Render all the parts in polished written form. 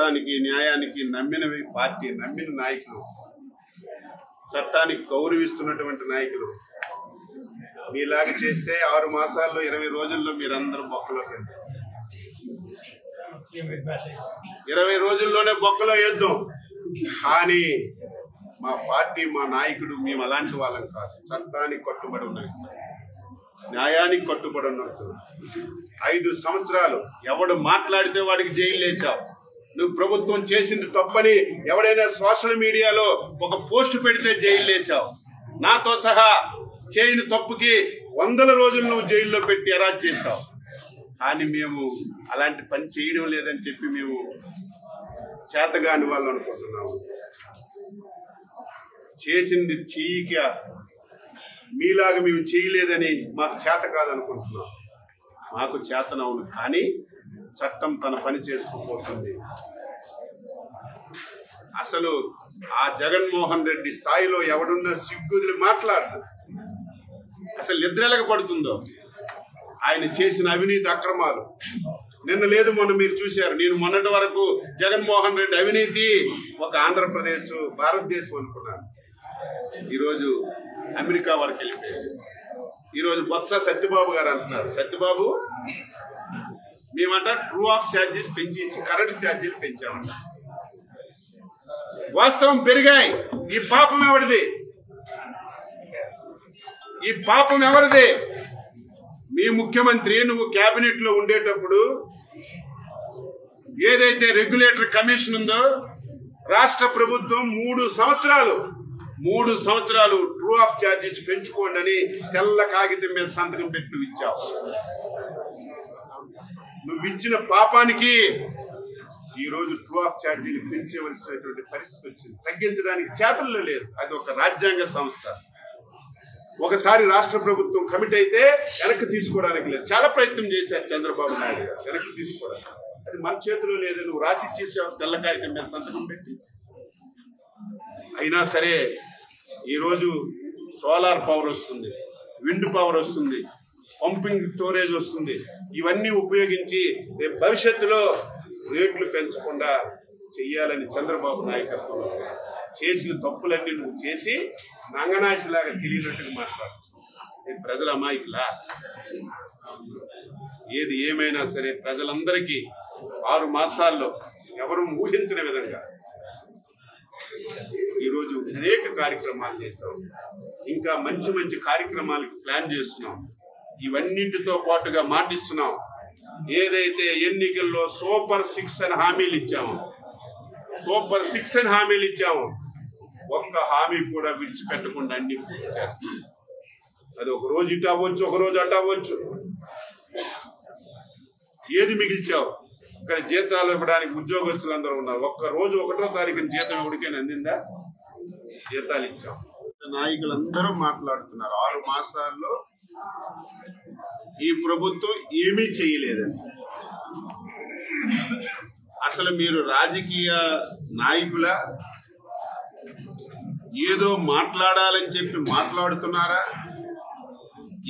చట్టానికి న్యాయానికి నమ్మిన పార్టీ, నమ్మిన నాయకులు, చట్టానికి గౌరవిస్తున్నటువంటి నాయకులు మీలాగా చేస్తే 6 మాసాల్లో 20 రోజుల్లో మీరందరూ బొక్కలో 20 రోజుల్లోనే బొక్కలో వేద్దాం. కానీ మా పార్టీ, మా నాయకుడు మేము అలాంటి వాళ్ళం కాదు. చట్టానికి కట్టుబడి ఉన్నాయి, న్యాయానికి కట్టుబడి ఉన్నట్టు. 5 సంవత్సరాలు ఎవడు మాట్లాడితే వాడికి జైలు వేసావు. నువ్వు ప్రభుత్వం చేసింది తప్పని ఎవడైనా సోషల్ మీడియాలో ఒక పోస్ట్ పెడితే జైలు వేసావు. నాతో సహా చేయని తప్పుకి 100 రోజులు నువ్వు జైల్లో పెట్టి అరెస్ట్ చేశావు. కానీ మేము అలాంటి పని చేయడం లేదని చెప్పి మేము చేతగాని వాళ్ళు అనుకుంటున్నాము. చేసింది చేయక మీలాగా మేము చేయలేదని మాకు చేత కాదనుకుంటున్నాం. మాకు చేతనవును, కానీ చట్టం తన పని చేసుకోబోతుంది. అసలు ఆ జగన్మోహన్ రెడ్డి స్థాయిలో ఎవడున్నా సిగ్గుదిలి మాట్లాడు. అసలు నిద్రలకు పడుతుందో ఆయన చేసిన అవినీతి అక్రమాలు. నిన్న లేదు మొన్న మీరు చూశారు. నేను మొన్నటి వరకు జగన్మోహన్ రెడ్డి అవినీతి ఒక ఆంధ్రప్రదేశ్, భారతదేశం అనుకున్నాను. ఈరోజు అమెరికా వరకు వెళ్ళిపోయింది. ఈరోజు బొత్స సత్యబాబు గారు అంటున్నారు, సత్యబాబు మేమంట ట్రూ ఆఫ్ ఛార్జెస్ పెంచేసి కరెంట్ ఛార్జీలు పెంచామంట. వాస్తవం పెరిగాయి. ఈ పాపం ఎవరిది? ఈ పాపం ఎవరిది? మీ ముఖ్యమంత్రి నువ్వు కేబినెట్ లో ఉండేటప్పుడు ఏదైతే రెగ్యులేటర్ కమిషన్ ఉందో రాష్ట్ర ప్రభుత్వం 3 సంవత్సరాలు ట్రూ ఆఫ్ ఛార్జెస్ పెంచుకోండి అని తెల్ల కాగితం మీద సంతకం పెట్టి నువ్వు ఇచ్చావు. నువ్వు ఇచ్చిన పాపానికి ఈరోజు ట్రూ ఆఫ్ ఛార్జీలు పెంచవలసినటువంటి పరిస్థితి వచ్చింది. తగ్గించడానికి చేతల్లో లేదు. అది ఒక రాజ్యాంగ సంస్థ. ఒకసారి రాష్ట్ర ప్రభుత్వం కమిట్ అయితే వెనక్కి తీసుకోవడానికి లేదు. చాలా ప్రయత్నం చేశారు చంద్రబాబు నాయుడు గారు వెనక్కి తీసుకోవడానికి. అది మన చేతిలో లేదు. నువ్వు రాసి ఇచ్చేసావు తెల్ల కాగితం మీద సంతకం పెట్టి. అయినా సరే ఈరోజు సోలార్ పవర్ వస్తుంది, విండ్ పవర్ వస్తుంది, పంపింగ్ స్టోరేజ్ వస్తుంది. ఇవన్నీ ఉపయోగించి రేపు భవిష్యత్తులో రేట్లు పెంచకుండా చెయ్యాలని చంద్రబాబు నాయకత్వంలో చేసిన తప్పులన్నీ నువ్వు చేసి నంగనాశిలాగా తెలియనట్టుగా మాట్లాడు. ప్రజల అమాయకులా? ఏది ఏమైనా సరే ప్రజలందరికీ 6 మాసాల్లో ఎవరు ఊహించిన విధంగా ఈరోజు అనేక కార్యక్రమాలు చేస్తాం. ఇంకా మంచి మంచి కార్యక్రమాలకు ప్లాన్ చేస్తున్నాం. ఇవన్నింటితో పాటుగా మాటిస్తున్నాం. ఏదైతే ఎన్నికల్లో సూపర్ 6 అని హామీలు ఇచ్చాము, ఒక్క హామీ కూడా విడిచిపెట్టకుండా అన్ని పూర్తి చేస్తాం. అది ఒక రోజు ఇటు అవ్వచ్చు, ఒక రోజు అటు అవ్వచ్చు. ఏది మిగిల్చావు? ఇక్కడ జీతాలు ఇవ్వడానికి ఉద్యోగస్తులు అందరూ ఉన్నారు. ఒక్క రోజు 1వ తారీఖున జీతం ఎవరికైనా అందిందా? జీతాలు ఇచ్చాం. నాయకులందరూ మాట్లాడుతున్నారు 6 మాసాల్లో ఈ ప్రభుత్వం ఏమీ చేయలేదని. అసలు మీరు రాజకీయ నాయకుల ఏదో మాట్లాడాలని చెప్పి మాట్లాడుతున్నారా?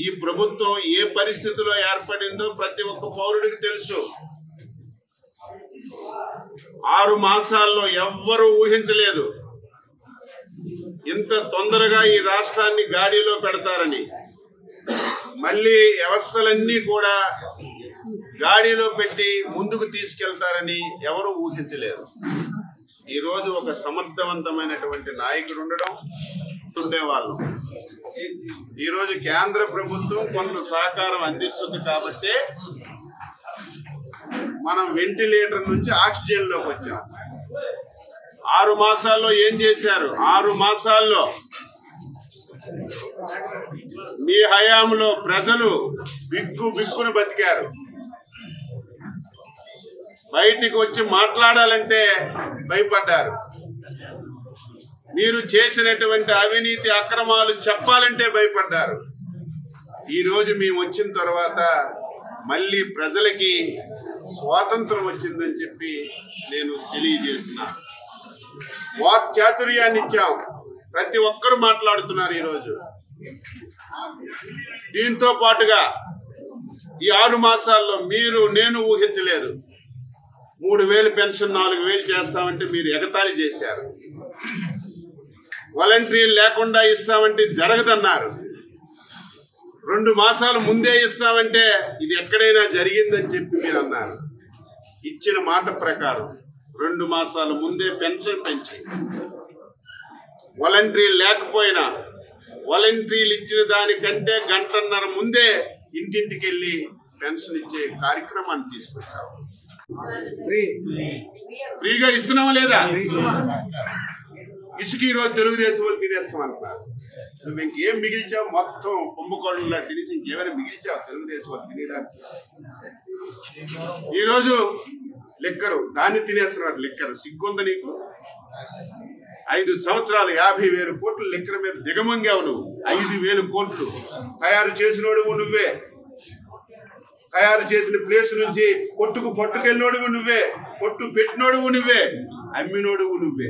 ఈ ప్రభుత్వం ఏ పరిస్థితిలో ఏర్పడిందో ప్రతి ఒక్క పౌరుడికి తెలుసు. 6 మాసాల్లో ఎవ్వరూ ఊహించలేదు ఇంత తొందరగా ఈ రాష్ట్రాన్ని గాడిలో పెడతారని. మళ్ళీ వ్యవస్థలన్నీ కూడా గాడిలో పెట్టి ముందుకు తీసుకెళ్తారని ఎవరు ఊహించలేదు. ఈరోజు ఒక సమర్థవంతమైనటువంటి నాయకుడు ఉండేవాళ్ళం. ఈరోజు కేంద్ర ప్రభుత్వం కొంత సహకారం అందిస్తుంది కాబట్టి మనం వెంటిలేటర్ నుంచి ఆక్సిజన్ లోకి వచ్చాం. 6 మాసాల్లో ఏం చేశారు? 6 మాసాల్లో మీ హయాంలో ప్రజలు బిక్కును బతికారు. బయటికి వచ్చి మాట్లాడాలంటే భయపడ్డారు. మీరు చేసినటువంటి అవినీతి అక్రమాలు చెప్పాలంటే భయపడ్డారు. ఈరోజు మేము వచ్చిన తర్వాత మళ్ళీ ప్రజలకి స్వాతంత్రం వచ్చిందని చెప్పి నేను తెలియజేస్తున్నా. వాక్ చాతుర్యాన్ని ఇచ్చాం. ప్రతి ఒక్కరు మాట్లాడుతున్నారు ఈరోజు. దీంతో పాటుగా ఈ 6 మాసాల్లో నేను ఊహించలేదు 3000 పెన్షన్ 4000 చేస్తామంటే మీరు ఎగతాళి చేశారు. వాలంటీర్లు లేకుండా ఇస్తామంటే జరగదన్నారు. 2 మాసాలు ముందే ఇస్తామంటే ఇది ఎక్కడైనా జరిగిందని చెప్పి మీరు అన్నారు. ఇచ్చిన మాట ప్రకారం 2 మాసాల ముందే పెన్షన్ పెంచి వాలంటీర్లు లేకపోయినా వాలంటీర్లు ఇచ్చిన దానికంటే గంటన్నర ముందే ఇంటింటికి వెళ్ళి పెన్షన్ ఇచ్చే కార్యక్రమాన్ని తీసుకొచ్చావు. ఫ్రీగా ఇస్తున్నావా లేదా? ఇసుక ఈరోజు తెలుగుదేశం వాళ్ళు తినేస్తాం అంటున్నారు. నువ్వు ఇంకేం మిగిల్చావు? మొత్తం కుంభకోణంలా తినేసి ఇంకేమైనా మిగిల్చావు తెలుగుదేశం వాళ్ళు తినేయడానికి? ఈరోజు లిక్కరు దాన్ని తినేస్తున్నాడు. లిక్కరు సిగ్గుందా నీకు? 5 సంవత్సరాలు 50,000 కోట్లు లిక్కర్ మీద దిగమంగావు నువ్వు. 5,000 కోట్లు తయారు చేసినోడువు నువ్వే. తయారు చేసిన ప్లేస్ నుంచి కొట్టుకు పట్టుకెళ్ళినోడువు నువ్వే. కొట్టు పెట్టినోడువు నువ్వే. అమ్మినోడువు నువ్వే.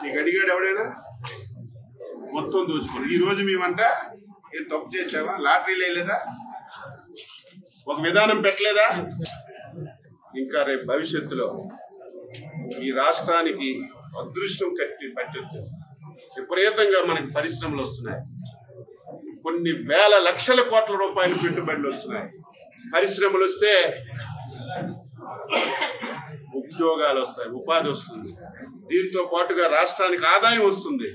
నీకు అడిగాడు ఎవడైనా? మొత్తం దోచుకోండి. ఈ రోజు మేమంట ఏం తప్పు చేసావా? లాటరీలు వేయలేదా? ఒక విధానం పెట్టలేదా? ఇంకా రేపు భవిష్యత్తులో ఈ రాష్ట్రానికి అదృష్టం పట్టొచ్చు. విపరీతంగా మనకి పరిశ్రమలు వస్తున్నాయి. కొన్ని వేల లక్షల కోట్ల రూపాయలు పెట్టుబడులు వస్తున్నాయి. పరిశ్రమలు వస్తే ఉద్యోగాలు వస్తాయి, ఉపాధి వస్తుంది. దీంతో పాటుగా రాష్ట్రానికి ఆదాయం వస్తుంది.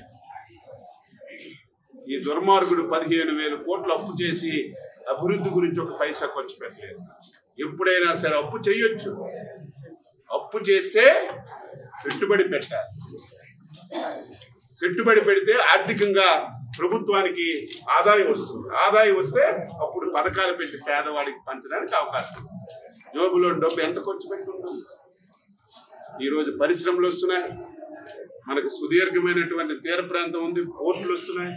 ఈ దుర్మార్గుడు 15,000 కోట్లు అప్పు చేసి అభివృద్ధి గురించి ఒక పైసా ఖర్చు పెట్టలేదు. ఎప్పుడైనా సరే అప్పు చేయొచ్చు. అప్పు చేస్తే పెట్టుబడి పెట్టాలి. పెట్టుబడి పెడితే ఆర్థికంగా ప్రభుత్వానికి ఆదాయం వస్తుంది. ఆదాయం వస్తే అప్పుడు పథకాలు పెట్టి పేదవాడికి పంచడానికి అవకాశం. జోబులో డబ్బు ఎంత ఖర్చు పెట్టుకుంటుంది? ఈరోజు పరిశ్రమలు వస్తున్నాయి. మనకు సుదీర్ఘమైనటువంటి తీర ప్రాంతం ఉంది. పోర్టులు వస్తున్నాయి.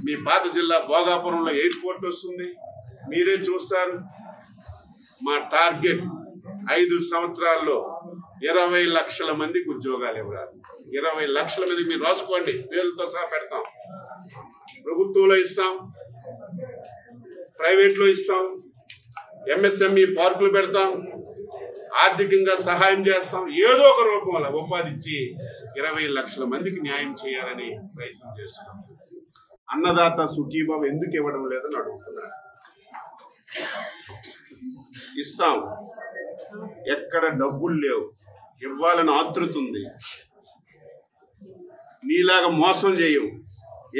మీ పాత జిల్లా భోగాపురంలో ఎయిర్పోర్ట్ వస్తుంది. మీరే చూస్తారు. మా టార్గెట్ 5 సంవత్సరాల్లో 20 లక్షల మందికి ఉద్యోగాలు ఇవ్వాలి. 20 లక్షల మంది మీరు రాసుకోండి. పేర్లతో సహా పెడతాం. ప్రభుత్వంలో ఇస్తాం, ప్రైవేట్లో ఇస్తాం, ఎంఎస్ఎంఈ పార్కులు పెడతాం, ఆర్థికంగా సహాయం చేస్తాం. ఏదో ఒక రూపంలో ఉపాధి ఇచ్చి 20 లక్షల మందికి న్యాయం చేయాలని ప్రయత్నం చేస్తున్నాం. అన్నదాత సుఖీభావ ఎందుకు ఇవ్వడం లేదని అడుగుతున్నారు. ఇస్తాం. ఎక్కడ డబ్బులు లేవు. ఇవ్వాలని ఆతృత ఉంది. నీలాగా మోసం చేయవు.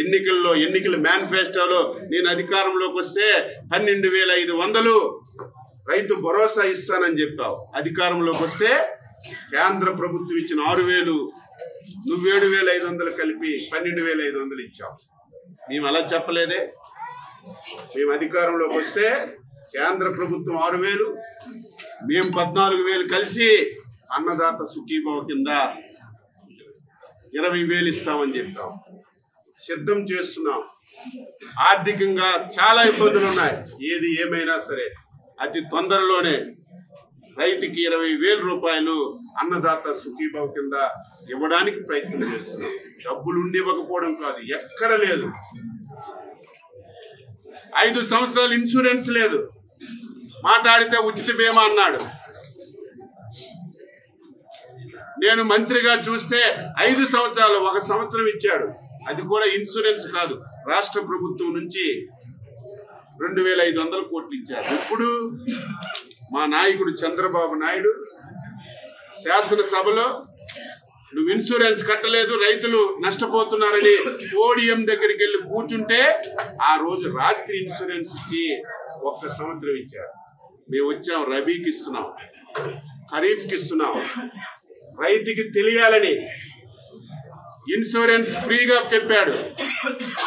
ఎన్నికల మేనిఫెస్టోలో నేను అధికారంలోకి వస్తే 12,500 రైతు భరోసా ఇస్తానని చెప్పావు. అధికారంలోకి వస్తే కేంద్ర ప్రభుత్వం ఇచ్చిన 6,000 నువ్వు 7,500 కలిపి 12,500 ఇచ్చావు. మేము అలా చెప్పలేదే. మేము అధికారంలోకి వస్తే కేంద్ర ప్రభుత్వం 6,000, మేము 14,000 కలిసి అన్నదాత సుఖీభావ కింద 20,000 ఇస్తామని చెప్పాం. సిద్ధం చేస్తున్నాం. ఆర్థికంగా చాలా ఇబ్బందులు ఉన్నాయి. ఏది ఏమైనా సరే అతి తొందరలోనే రైతుకి 20,000 రూపాయలు అన్నదాత సుఖీభావ కింద ఇవ్వడానికి ప్రయత్నం చేస్తున్నాం. డబ్బులు ఉండి ఇవ్వకపోవడం కాదు, ఎక్కడ లేదు. 5 సంవత్సరాలు ఇన్సూరెన్స్ లేదు. మాట్లాడితే ఉచిత బీమా అన్నాడు. నేను మంత్రిగా చూస్తే 5 సంవత్సరాలు 1 సంవత్సరం ఇచ్చాడు. అది కూడా ఇన్సూరెన్స్ కాదు. రాష్ట్ర ప్రభుత్వం నుంచి 2,500 కోట్లు ఇచ్చారు. ఇప్పుడు మా నాయకుడు చంద్రబాబు నాయుడు శాసనసభలో నువ్వు ఇన్సూరెన్స్ కట్టలేదు, రైతులు నష్టపోతున్నారని పోడియం దగ్గరికి వెళ్ళి కూర్చుంటే ఆ రోజు రాత్రి ఇన్సూరెన్స్ ఇచ్చి 1 సంవత్సరం ఇచ్చారు. మేము వచ్చాం, రబీకి ఇస్తున్నాం, ఖరీఫ్కి ఇస్తున్నాం. రైతుకి తెలియాలని ఇన్సూరెన్స్ ఫ్రీగా చెప్పాడు.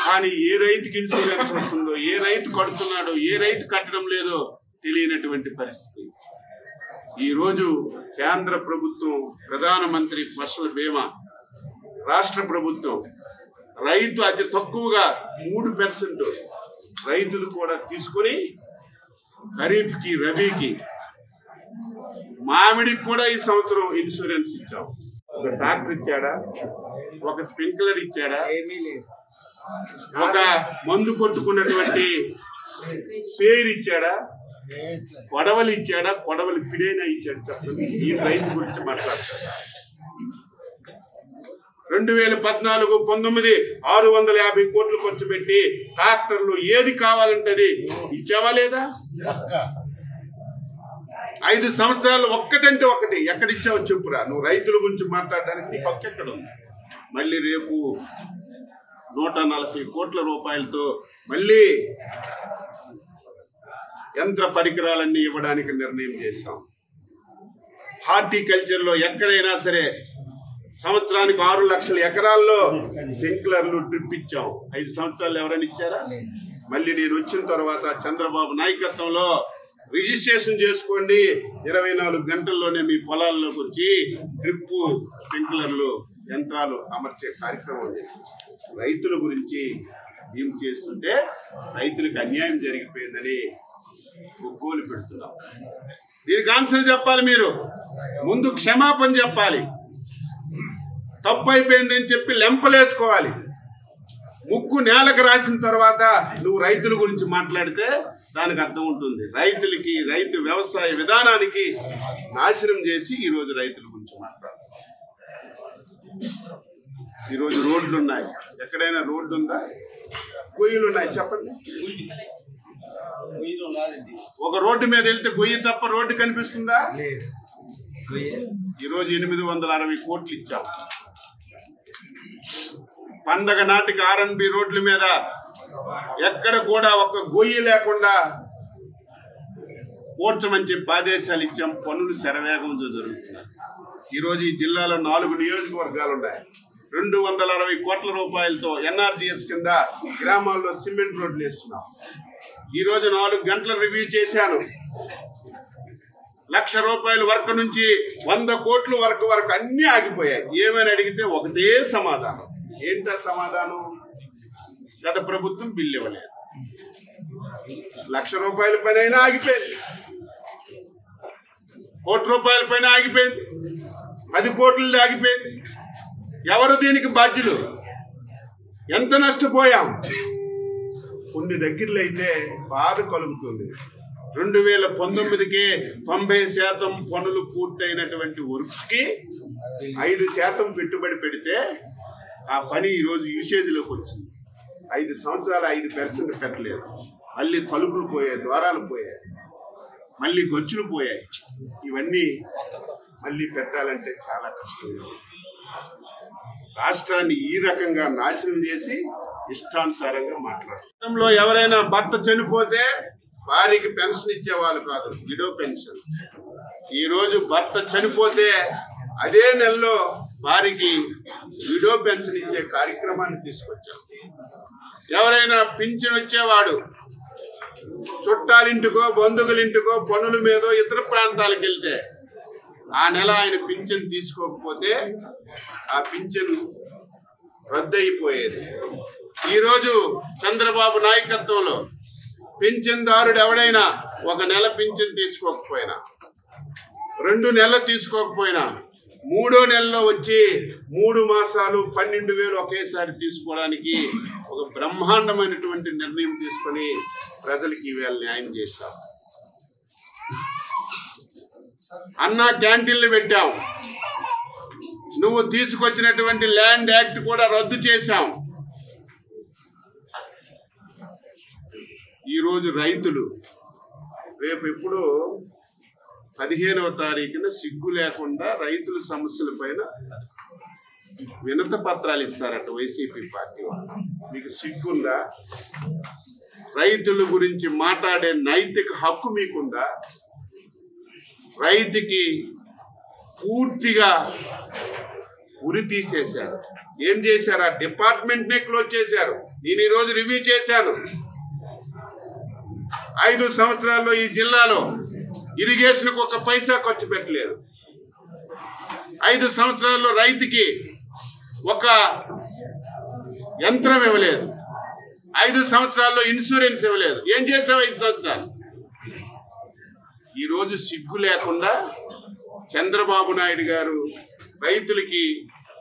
కానీ ఏ రైతుకి ఇన్సూరెన్స్ వస్తుందో, ఏ రైతు కడుతున్నాడో, ఏ రైతు కట్టడం లేదో తెలియనటువంటి పరిస్థితి. ఈరోజు కేంద్ర ప్రభుత్వం ప్రధానమంత్రి ఫసల్ బీమా, రాష్ట్ర ప్రభుత్వం రైతు అతి తక్కువగా 3% రైతులు కూడా తీసుకుని ఖరీఫ్కి, రబీకి, మామిడికి కూడా ఈ సంవత్సరం ఇన్సూరెన్స్ ఇచ్చాం. ఒక ట్రాక్టర్ ఇచ్చాడా? ఒక స్ప్రింక్లర్ ఇచ్చాడా? ఒక మందు కొట్టుకున్నటువంటి స్ప్రేయర్ ఇచ్చాడా? కొడవలి ఇచ్చాడా, కొడవలి పిడైనా ఇచ్చాడు చెప్పండి. ఈ రైతు గురించి మాట్లాడతాడు. 2014-19 650 కోట్లు ఖర్చు పెట్టి ట్రాక్టర్లు ఏది కావాలంటే ఇచ్చావా లేదా? 5 సంవత్సరాలు ఒక్కటంటే ఒకటి ఎక్కడిచ్చావో చెప్పురా. నువ్వు రైతుల గురించి మాట్లాడడానికి నీ హక్కు ఎక్కడ ఉంది? మళ్ళీ రేపు 140 కోట్ల రూపాయలతో మళ్ళీ యంత్ర పరికరాలన్నీ ఇవ్వడానికి నిర్ణయం చేశాం. హార్టికల్చర్ లో ఎక్కడైనా సరే సంవత్సరానికి 6 లక్షల ఎకరాల్లో స్ప్రింక్లర్లు డ్రిప్ ఇచ్చాం. 5 సంవత్సరాలు ఎవరైనా ఇచ్చారా? మళ్ళీ నేను వచ్చిన తర్వాత చంద్రబాబు నాయకత్వంలో రిజిస్ట్రేషన్ చేసుకోండి, 24 గంటల్లోనే మీ పొలాల్లోకి వచ్చి డ్రిప్ స్ప్రింక్లర్లు యంత్రాలు అమర్చే కార్యక్రమం చేశాం. రైతుల గురించి ఏం చేస్తుంటే రైతులకు అన్యాయం జరిగిపోయిందని ఒగ్గోలు పెడుతున్నాం. దీనికి ఆన్సర్ చెప్పాలి. మీరు ముందు క్షమాపణ చెప్పాలి. తప్పు అయిపోయిందని చెప్పి లెంపలేసుకోవాలి. ముక్కు నేలకు రాసిన తర్వాత నువ్వు రైతుల గురించి మాట్లాడితే దానికి అర్థం ఉంటుంది. రైతులకి, రైతు వ్యవసాయ విధానానికి నాశనం చేసి ఈరోజు రైతుల గురించి మాట్లాడు. ఈరోజు రోడ్లు ఉన్నాయి, ఎక్కడైనా రోడ్డు ఉందా? గొయ్యలు ఉన్నాయి చెప్పండి. ఒక రోడ్డు మీద వెళ్తే గొయ్యి తప్ప రోడ్డు కనిపిస్తుందా? ఈరోజు 860 కోట్లు ఇచ్చాం. పండగ నాటికి R&B రోడ్ల మీద ఎక్కడ కూడా ఒక గొయ్యి లేకుండా పోడ్చమని చెప్పి ఆదేశాలు ఇచ్చాం. పనులు శరవేగంతో జరుగుతున్నాయి. ఈరోజు ఈ జిల్లాలో 4 నియోజకవర్గాలు ఉన్నాయి. 260 కోట్ల రూపాయలతో NRGS కింద గ్రామాల్లో సిమెంట్ రోడ్లు వేస్తున్నాం. ఈరోజు 4 గంటల రివ్యూ చేశాను. 1,00,000 రూపాయల వర్క్ నుంచి 100 కోట్ల వరకు అన్ని ఆగిపోయాయి. ఏమని అడిగితే ఒకటే సమాధానం. ఏంటా సమాధానం? గత ప్రభుత్వం బిల్లు ఇవ్వలేదు. 1,00,000 రూపాయల పైన అయినా ఆగిపోయింది, 1 కోటి రూపాయల పైన ఆగిపోయింది, 10 కోట్లు ఆగిపోయింది. ఎవరు దీనికి బాధ్యులు? ఎంత నష్టపోయాం? కొన్ని దగ్గరలో అయితే బాధ కలుగుతుంది. 2019కే 90% పనులు పూర్తయినటువంటి వర్క్స్ కి 5% పెట్టుబడి పెడితే ఆ పని ఈరోజు యూసేజ్లోకి వచ్చింది. 5 సంవత్సరాలు 5% పెట్టలేదు. మళ్ళీ తలుపులు పోయాయి, ద్వారాలు పోయాయి, మళ్ళీ గొచ్చులు పోయాయి. ఇవన్నీ మళ్ళీ పెట్టాలంటే చాలా కష్టం. రాష్ట్రాన్ని ఈ రకంగా నాశనం చేసి ఇష్టానుసారంగా మాట్లాడటంలో ఎవరైనా భర్త చనిపోతే వారికి పెన్షన్ ఇచ్చేవాళ్ళు కాదు, విడో పెన్షన్. ఈరోజు భర్త చనిపోతే అదే నెలలో వారికి విడో పెన్షన్ ఇచ్చే కార్యక్రమాన్ని తీసుకొచ్చాం. ఎవరైనా పింఛన్ వచ్చేవాడు చుట్టాలింటికో బంధువులింటికో పనుల మీద ఇతర ప్రాంతాలకు వెళ్తే ఆ నెల ఆయన పింఛన్ తీసుకోకపోతే ఆ పింఛన్ రద్దయిపోయేది. ఈరోజు చంద్రబాబు నాయకత్వంలో పింఛన్దారుడు ఎవడైనా 1 నెల పింఛన్ తీసుకోకపోయినా, 2 నెలలు తీసుకోకపోయినా, 3వ నెలలో వచ్చి 3 మాసాలు 12,000 ఒకేసారి తీసుకోవడానికి ఒక బ్రహ్మాండమైనటువంటి నిర్ణయం తీసుకొని ప్రజలకి ఈవేళ న్యాయం చేశాం. అన్నా క్యాంటీన్లు పెట్టాం. నువ్వు తీసుకొచ్చినటువంటి ల్యాండ్ యాక్ట్ కూడా రద్దు చేశాం. ఈరోజు రైతులు రేపు ఎప్పుడో 15వ తారీఖున సిగ్గు లేకుండా రైతుల సమస్యల పైన వినతి పత్రాలు ఇస్తారట వైసీపీ పార్టీ వాళ్ళు. మీకు సిగ్గుందా? రైతుల గురించి మాట్లాడే నైతిక హక్కు మీకుందా? రైతుకి పూర్తిగా ఉరి తీసేశారు. ఏం చేశారు? ఆ డిపార్ట్మెంట్నే క్లోజ్ చేశారు. నేను ఈరోజు రివ్యూ చేశాను. 5 సంవత్సరాల్లో ఈ జిల్లాలో ఇరిగేషన్కు 1 పైసా ఖర్చు పెట్టలేదు. 5 సంవత్సరాల్లో రైతుకి 1 యంత్రం ఇవ్వలేదు. 5 సంవత్సరాల్లో ఇన్సూరెన్స్ ఇవ్వలేదు. ఏం చేసావు 5 సంవత్సరాలు? ఈరోజు సిగ్గు లేకుండా చంద్రబాబు నాయుడు గారు రైతులకి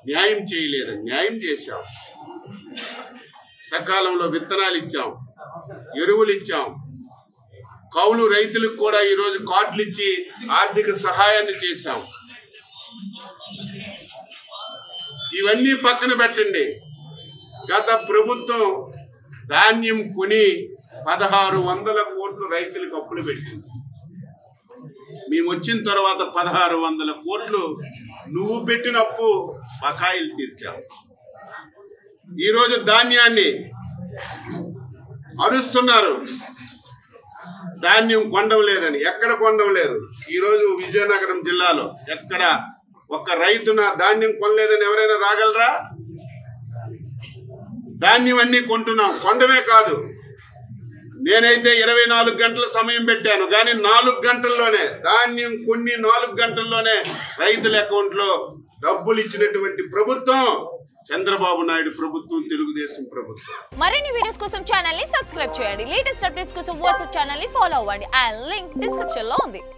న్యాయం చేయలేదు. న్యాయం చేశాం. సకాలంలో విత్తనాలు ఇచ్చాం, ఎరువులు ఇచ్చాం, కౌలు రైతులకు కూడా ఈరోజు కార్డులు ఇచ్చి ఆర్థిక సహాయాన్ని చేశాం. ఇవన్నీ పక్కన పెట్టండి. గత ప్రభుత్వం ధాన్యం కొని 1600 కోట్లు రైతులకు అప్పులు పెట్టింది. మేము వచ్చిన తర్వాత 1600 కోట్లు నువ్వు పెట్టిన అప్పు బకాయిలు తీర్చావు. ఈరోజు ధాన్యాన్ని అరుస్తున్నారు, ధాన్యం కొండం లేదని. ఎక్కడ కొండం లేదు. ఈరోజు విజయనగరం జిల్లాలో ఎక్కడ ఒక్క రైతున ధాన్యం కొనలేదని ఎవరైనా రాగలరా? ధాన్యం అన్ని కొంటున్నాం. కొండమే కాదు, నేనైతే 24 గంటల సమయం పెట్టాను, కానీ 4 గంటల్లోనే ధాన్యం కొన్ని 4 గంటల్లోనే రైతుల అకౌంట్లో డబ్బులు ఇచ్చినటువంటి ప్రభుత్వం చంద్రబాబు నాయుడు ప్రభుత్వం, తెలుగుదేశం ప్రభుత్వం. మరిన్ని వీడియోస్ కోసం ఛానల్ ని సబ్స్క్రైబ్ చేయండి. లేటెస్ట్ అప్డేట్స్ కోసం వాట్సాప్ ఛానల్ ని ఫాలో అవ్వండి. ఆ లింక్ డిస్క్రిప్షన్ లో ఉంది.